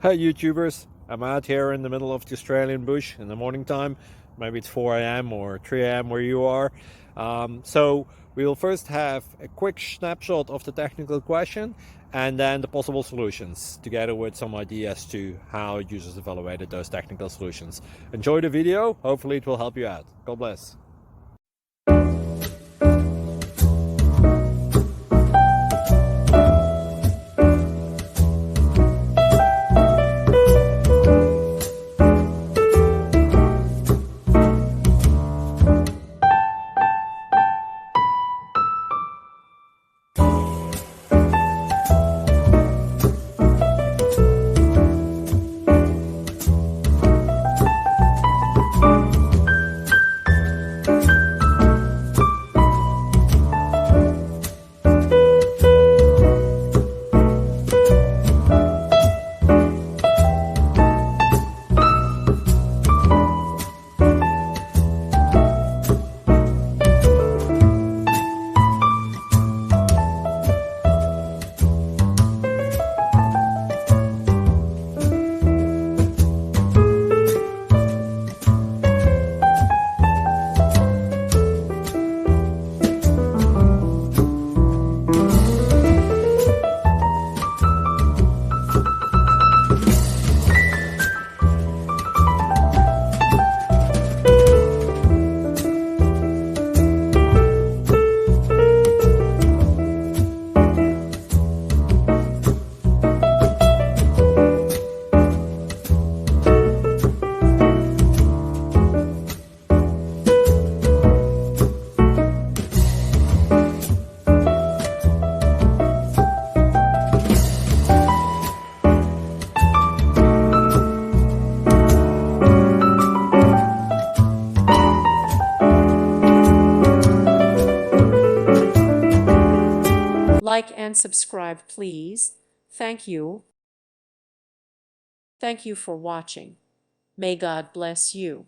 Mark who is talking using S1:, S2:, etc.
S1: Hi YouTubers, I'm out here in the middle of the Australian bush in the morning time. Maybe it's 4 a.m. or 3 a.m. where you are. So we will first have a quick snapshot of the technical question and then the possible solutions, together with some ideas to how users evaluated those technical solutions. Enjoy the video, hopefully it will help you out. God bless.
S2: Like and subscribe, please. Thank you. Thank you for watching. May God bless you.